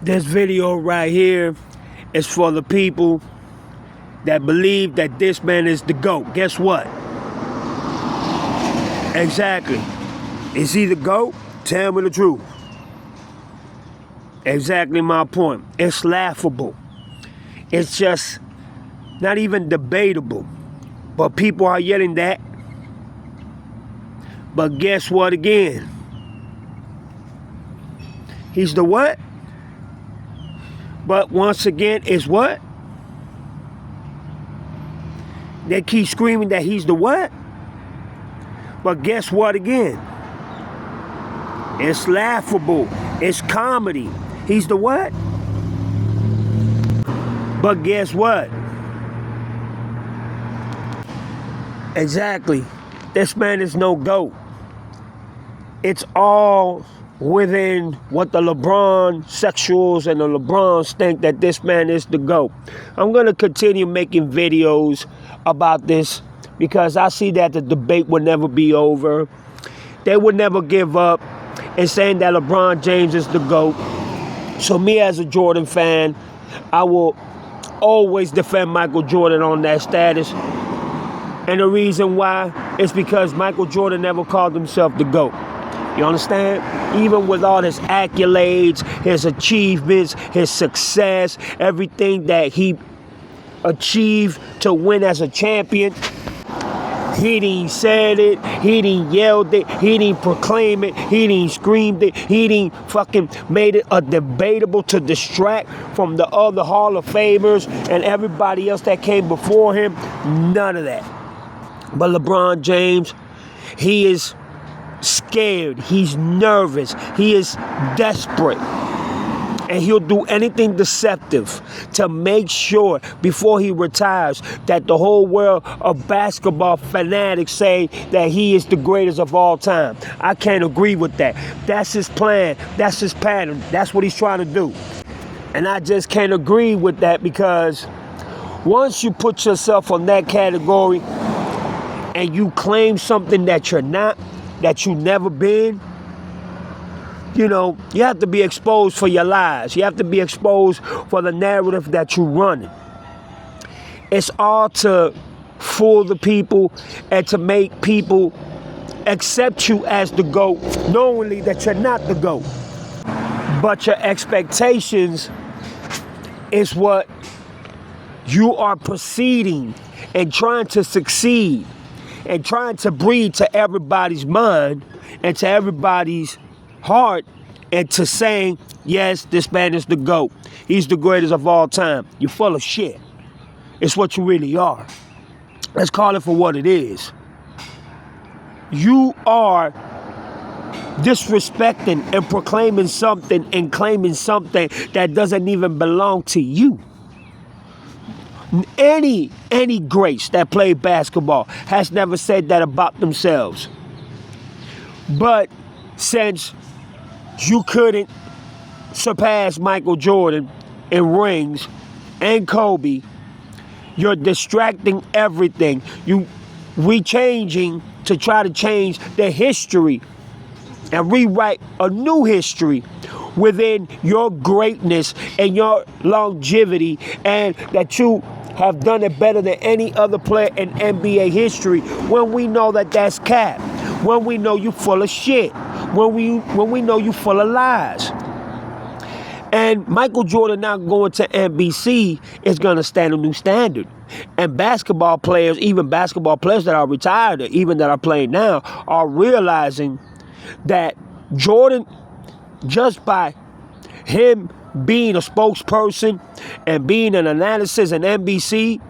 This video right here is for the people that believe that this man is the GOAT. Guess what? Exactly. Is he the GOAT? Tell me the truth. Exactly my point. It's laughable. It's just not even debatable. But people are yelling that. But guess what again? He's the what? But once again, it's what? They keep screaming that he's the what? But guess what again? It's laughable. It's comedy. He's the what? But guess what? Exactly. This man is no GOAT. It's all within what the Lebron sexuals and the Lebrons think that this man is the GOAT. I'm going to continue making videos about this because I see that the debate will never be over. They would never give up in saying that LeBron James is the GOAT. So me as a Jordan fan, I will always defend Michael Jordan on that status. And the reason why is because Michael Jordan never called himself the GOAT. You understand? Even with all his accolades, his achievements, his success, everything that he achieved to win as a champion, he didn't said it, he didn't yelled it, he didn't proclaim it, he didn't screamed it, he didn't fucking made it a debatable to distract from the other Hall of Famers and everybody else that came before him. None of that. But LeBron James, he is scared, he's nervous, he is desperate, and he'll do anything deceptive to make sure before he retires that the whole world of basketball fanatics say that he is the greatest of all time. I can't agree with that. That's his plan, that's his pattern, that's what he's trying to do. And I just can't agree with that because once you put yourself on that category and you claim something that you're not, that you've never been, you know, you have to be exposed for your lies. You have to be exposed for the narrative that you're running. It's all to fool the people and to make people accept you as the GOAT, knowingly that you're not the GOAT. But your expectations is what you are proceeding and trying to succeed and trying to breed to everybody's mind and to everybody's heart and to saying, yes, this man is the GOAT. He's the greatest of all time. You're full of shit. It's what you really are. Let's call it for what it is. You are disrespecting and proclaiming something and claiming something that doesn't even belong to you. Any greats that play basketball has never said that about themselves. But since you couldn't surpass Michael Jordan in rings and Kobe, you're distracting everything. You rechanging to try to change the history and rewrite a new history within your greatness and your longevity, and that you have done it better than any other player in NBA history, when we know that that's cap, when we know you full of shit, when we know you full of lies. And Michael Jordan now going to NBC is going to stand a new standard. And basketball players, even basketball players that are retired, or even that are playing now, are realizing that Jordan, just by him being a spokesperson and being an analysis in NBC,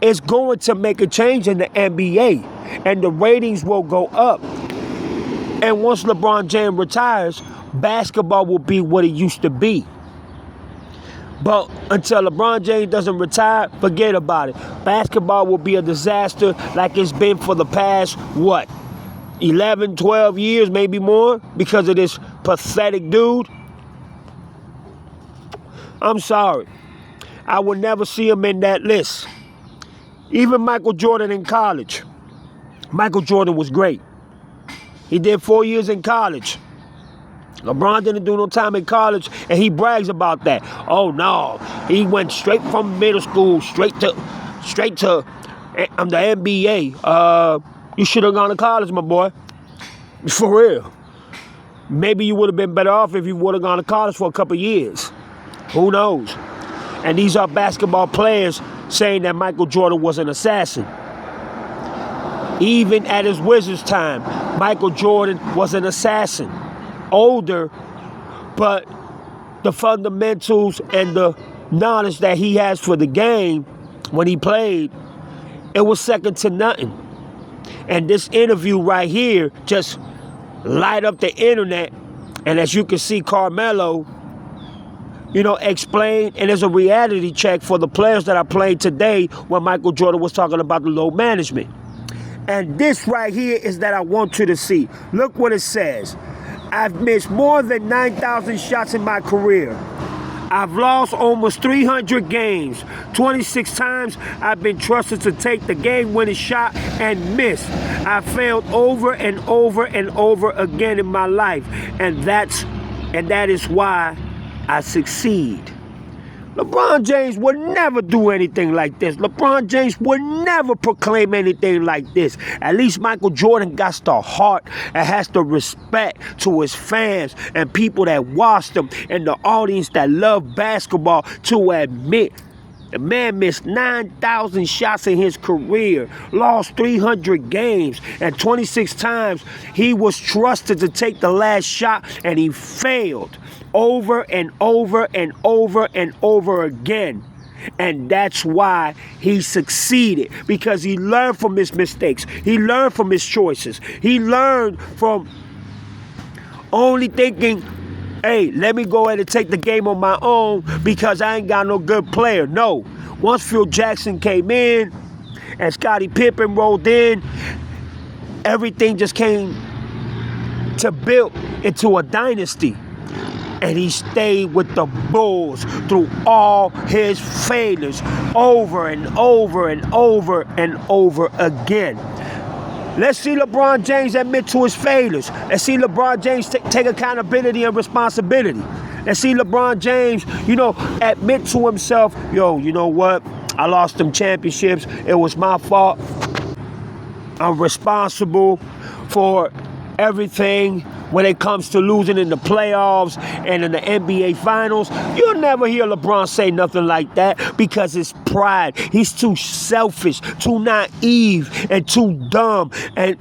is going to make a change in the NBA, and the ratings will go up. And once LeBron James retires, basketball will be what it used to be. But until LeBron James doesn't retire, forget about it. Basketball will be a disaster like it's been for the past, 11, 12 years, maybe more, because of this pathetic dude. I'm sorry. I will never see him in that list. Even Michael Jordan in college. Michael Jordan was great. He did 4 years in college. LeBron didn't do no time in college, and he brags about that. Oh no, he went straight from middle school straight to the NBA. You should have gone to college, my boy. For real. Maybe you would have been better off if you would have gone to college for a couple years. Who knows? And these are basketball players saying that Michael Jordan was an assassin. Even at his Wizards time, Michael Jordan was an assassin. Older, but the fundamentals and the knowledge that he has for the game when he played, it was second to nothing. And this interview right here just light up the internet. And as you can see, Carmelo, explain, and there's a reality check for the players that are playing today when Michael Jordan was talking about the load management. And this right here is that I want you to see. Look what it says. I've missed more than 9,000 shots in my career. I've lost almost 300 games. 26 times I've been trusted to take the game-winning shot and miss. I failed over and over and over again in my life. And that is why I succeed. LeBron James would never do anything like this. LeBron James would never proclaim anything like this. At least Michael Jordan got the heart and has the respect to his fans and people that watch them and the audience that love basketball to admit the man missed 9,000 shots in his career, lost 300 games, and 26 times he was trusted to take the last shot, and he failed over and over and over and over again. And that's why he succeeded, because he learned from his mistakes. He learned from his choices. He learned from only thinking, hey, let me go ahead and take the game on my own because I ain't got no good player. No. Once Phil Jackson came in and Scottie Pippen rolled in, everything just came to build into a dynasty. And he stayed with the Bulls through all his failures over and over and over and over again. Let's see LeBron James admit to his failures. Let's see LeBron James take accountability and responsibility. Let's see LeBron James, admit to himself, you know what? I lost them championships. It was my fault. I'm responsible for everything when it comes to losing in the playoffs and in the NBA Finals. You'll never hear LeBron say nothing like that because it's pride. He's too selfish, too naive, and too dumb, and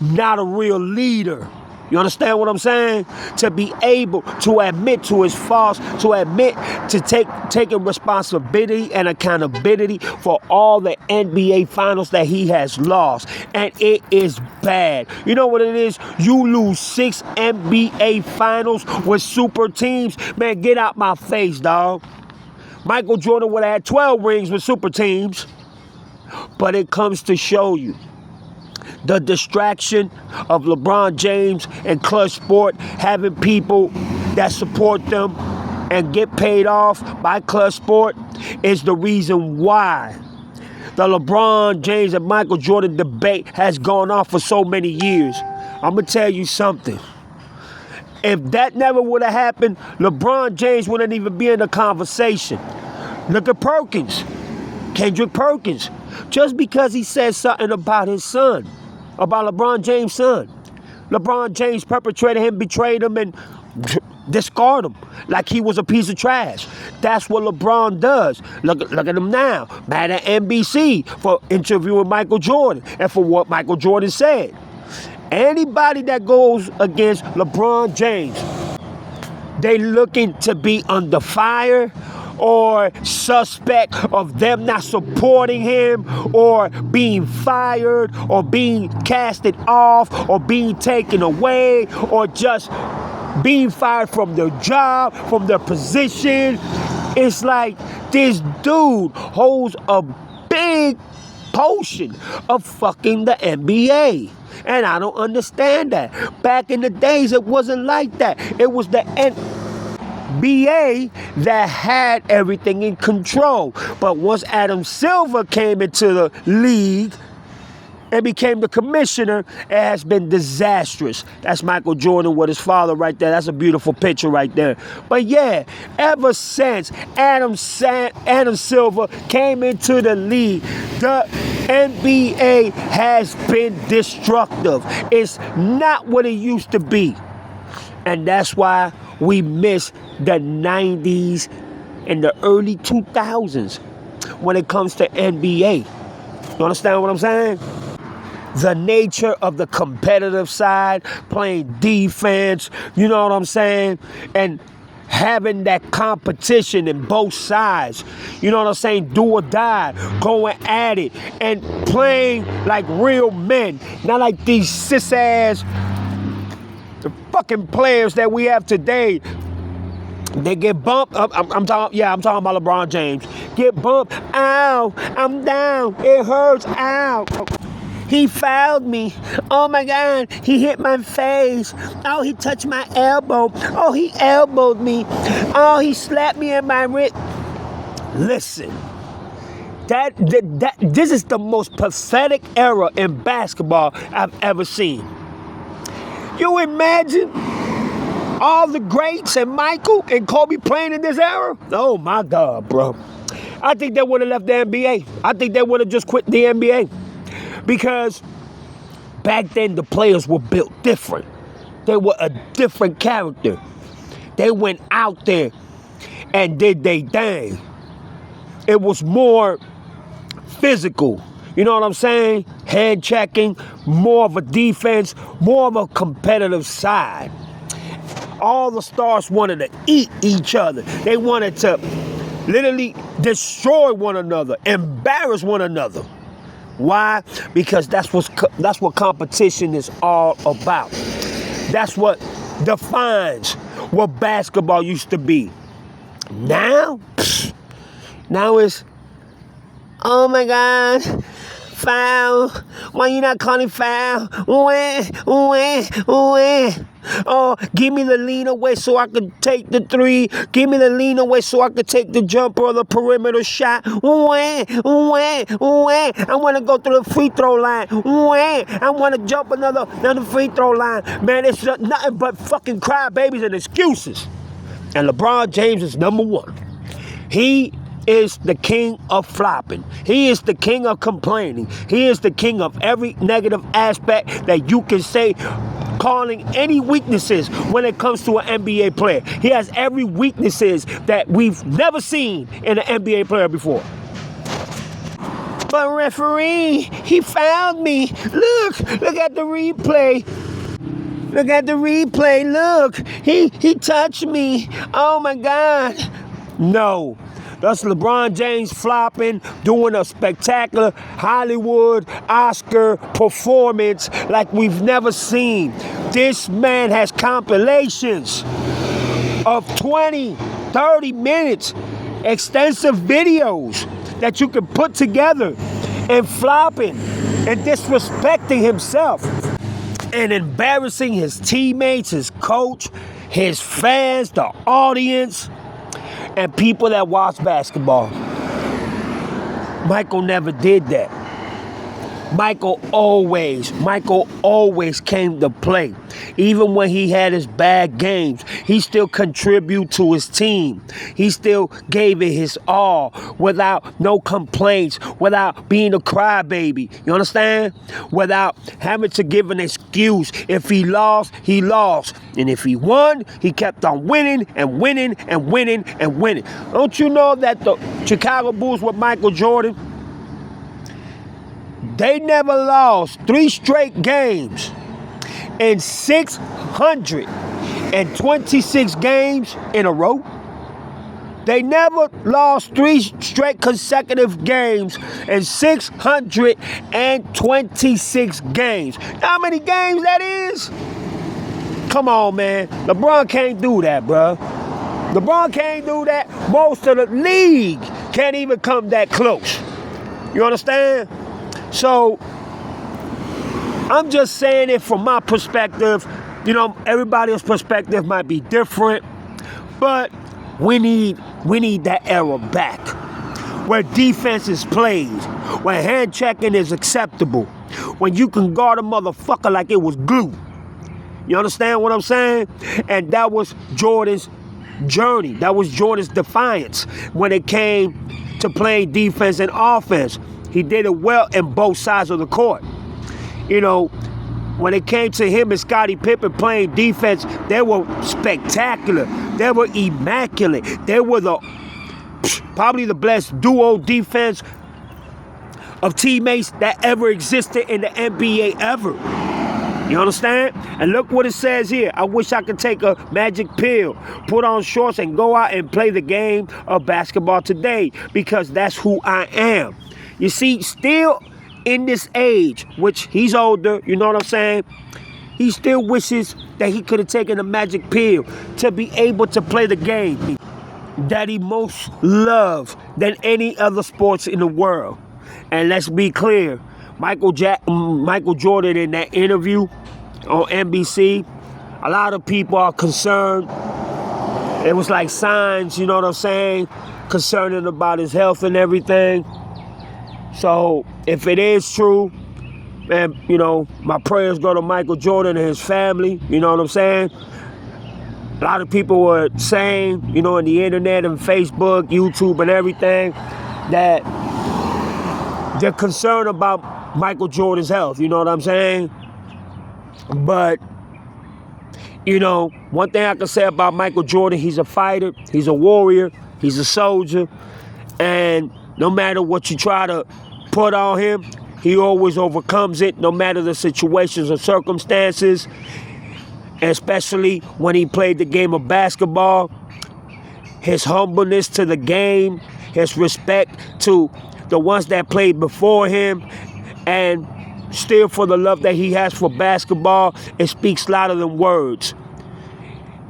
not a real leader. You understand what I'm saying? To be able to admit to his faults, to admit to taking responsibility and accountability for all the NBA Finals that he has lost. And it is bad. You know what it is? You lose 6 NBA Finals with super teams. Man, get out my face, dog. Michael Jordan would have had 12 rings with super teams. But it comes to show you the distraction of LeBron James and Clutch Sport having people that support them and get paid off by Clutch Sport is the reason why the LeBron James and Michael Jordan debate has gone on for so many years. I'm going to tell you something. If that never would have happened, LeBron James wouldn't even be in the conversation. Look at Perkins, Kendrick Perkins. Just because he said something about his son, about LeBron James' son. LeBron James perpetrated him, betrayed him, and discard him like he was a piece of trash. That's what LeBron does. Look at him now, mad at NBC for interviewing Michael Jordan and for what Michael Jordan said. Anybody that goes against LeBron James, they looking to be under fire or suspect of them not supporting him or being fired or being casted off or being taken away or just being fired from their job, from their position. It's like this dude holds a big potion of fucking the NBA. And I don't understand that. Back in the days, it wasn't like that. It was the NBA that had everything in control. But once Adam Silver came into the league, and became the commissioner, it has been disastrous. That's Michael Jordan with his father right there. That's a beautiful picture right there. But yeah, ever since Adam Silver came into the league, the NBA has been destructive. It's not what it used to be. And that's why we miss the 90s and the early 2000s when it comes to NBA. You understand what I'm saying? The nature of the competitive side, playing defense, you know what I'm saying? And having that competition in both sides, you know what I'm saying? Do or die, going at it, and playing like real men, not like these cis-ass fucking players that we have today. They get bumped up. I'm talking about LeBron James. Get bumped. Ow, I'm down. It hurts. Ow. He fouled me. Oh my God, he hit my face. Oh, he touched my elbow. Oh, he elbowed me. Oh, he slapped me in my wrist. Listen, this is the most pathetic era in basketball I've ever seen. You imagine all the greats and Michael and Kobe playing in this era? Oh my God, bro. I think they would have left the NBA. I think they would have just quit the NBA. Because back then the players were built different. They were a different character. They went out there and did their thing. It was more physical. You know what I'm saying? Head checking, more of a defense, more of a competitive side. All the stars wanted to eat each other. They wanted to literally destroy one another, embarrass one another. Why? Because that's what competition is all about. That's what defines what basketball used to be. Now it's, oh my God, foul. Why you not calling foul? Oh, give me the lean away so I can take the three. Give me the lean away so I can take the jumper or the perimeter shot. I want to go through the free throw line. I want to jump another free throw line. Man, it's nothing but fucking crybabies and excuses. And LeBron James is number one. He is the king of flopping. He is the king of complaining. He is the king of every negative aspect that you can say, calling any weaknesses when it comes to an NBA player. He has every weaknesses that we've never seen in an NBA player before. But referee, he fouled me. Look at the replay. Look at the replay. Look, he touched me. Oh my God. No. That's LeBron James flopping, doing a spectacular Hollywood Oscar performance like we've never seen. This man has compilations of 20, 30 minutes, extensive videos that you can put together, and flopping and disrespecting himself and embarrassing his teammates, his coach, his fans, the audience, and people that watch basketball. Michael never did that. Michael always came to play. Even when he had his bad games, he still contributed to his team. He still gave it his all without no complaints, without being a crybaby. You understand? Without having to give an excuse. If he lost, he lost. And if he won, he kept on winning and winning and winning and winning. Don't you know that the Chicago Bulls with Michael Jordan, they never lost 3 straight games in 626 games in a row. They never lost 3 straight consecutive games in 626 games. How many games that is? Come on, man. LeBron can't do that, bro. LeBron can't do that. Most of the league can't even come that close. You understand? So, I'm just saying it from my perspective. You know, everybody's perspective might be different, but we need that era back. where defense is played, when hand checking is acceptable, when you can guard a motherfucker like it was glue. You understand what I'm saying? And that was Jordan's journey. That was Jordan's defiance when it came to playing defense and offense. He did it well in both sides of the court. You know, when it came to him and Scottie Pippen playing defense, they were spectacular. They were immaculate. They were probably the best duo defense of teammates that ever existed in the NBA ever. You understand? And look what it says here. I wish I could take a magic pill, put on shorts, and go out and play the game of basketball today, because that's who I am. You see, still in this age, which he's older, you know what I'm saying? He still wishes that he could have taken a magic pill to be able to play the game that he most loves than any other sports in the world. And let's be clear, Michael Jordan in that interview on NBC, a lot of people are concerned. It was like signs, you know what I'm saying, concerning about his health and everything. So if it is true, and you know, my prayers go to Michael Jordan and his family, you know what I'm saying? A lot of people were saying, you know, on the internet and Facebook, YouTube and everything, that they're concerned about Michael Jordan's health, you know what I'm saying? But, you know, one thing I can say about Michael Jordan, he's a fighter, he's a warrior, he's a soldier, and no matter what you try to put on him, he always overcomes it, no matter the situations or circumstances, especially when he played the game of basketball. His humbleness to the game, his respect to the ones that played before him, and still for the love that he has for basketball, it speaks louder than words.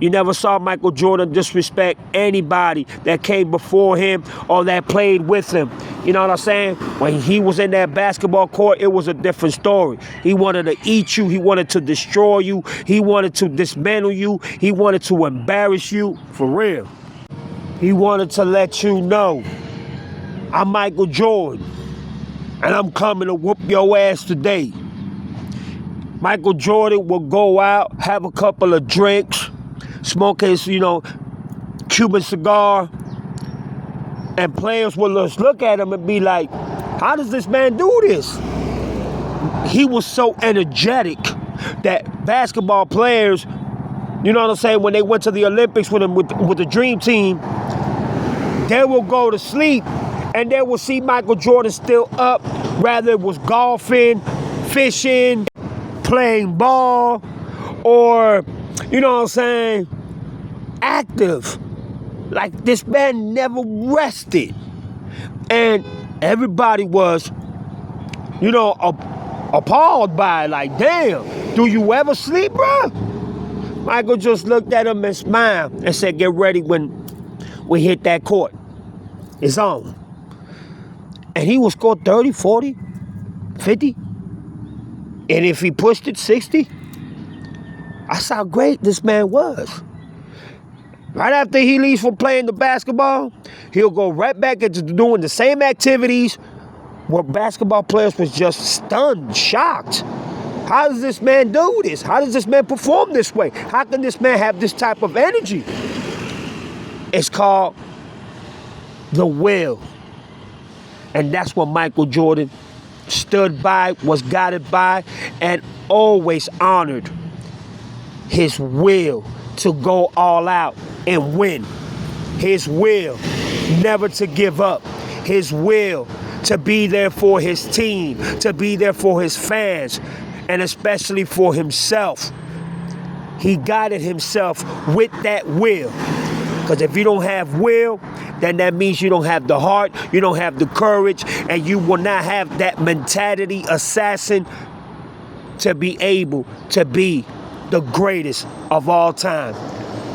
You never saw Michael Jordan disrespect anybody that came before him or that played with him. You know what I'm saying? When he was in that basketball court, it was a different story. He wanted to eat you. He wanted to destroy you. He wanted to dismantle you. He wanted to embarrass you. For real. He wanted to let you know, I'm Michael Jordan, and I'm coming to whoop your ass today. Michael Jordan will go out, have a couple of drinks, smoke his, you know, Cuban cigar, and players will just look at him and be like, how does this man do this? He was so energetic that basketball players, you know what I'm saying, when they went to the Olympics with him with the Dream Team, they will go to sleep and they will see Michael Jordan still up, rather it was golfing, fishing, playing ball, or, you know what I'm saying, active. Like, this man never rested. And everybody was, you know, appalled by it. Like, damn, do you ever sleep, bro? Michael just looked at him and smiled and said, get ready when we hit that court. It's on. And he would score 30, 40, 50. And if he pushed it, 60. That's how great this man was. Right after he leaves from playing the basketball, he'll go right back into doing the same activities where basketball players was just stunned, shocked. How does this man do this? How does this man perform this way? How can this man have this type of energy? It's called the will. And that's what Michael Jordan stood by, was guided by, and always honored his will to go all out and win. His will never to give up. His will to be there for his team, to be there for his fans, and especially for himself. He guided himself with that will. Because if you don't have will, then that means you don't have the heart, you don't have the courage, and you will not have that mentality assassin to be able to be the greatest of all time.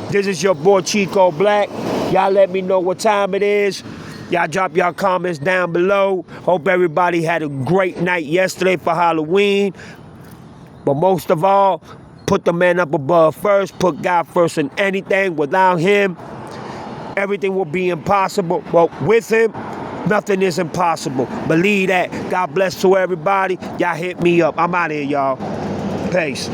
This is your boy Chico Black. Y'all let me know what time it is. Y'all drop y'all comments down below. Hope everybody had a great night yesterday for Halloween. But most of all, put the man up above first. Put God first in anything. Without him, everything will be impossible. But with him, Nothing is impossible. Believe that. God bless to everybody. Y'all hit me up. I'm out of here, y'all. Peace.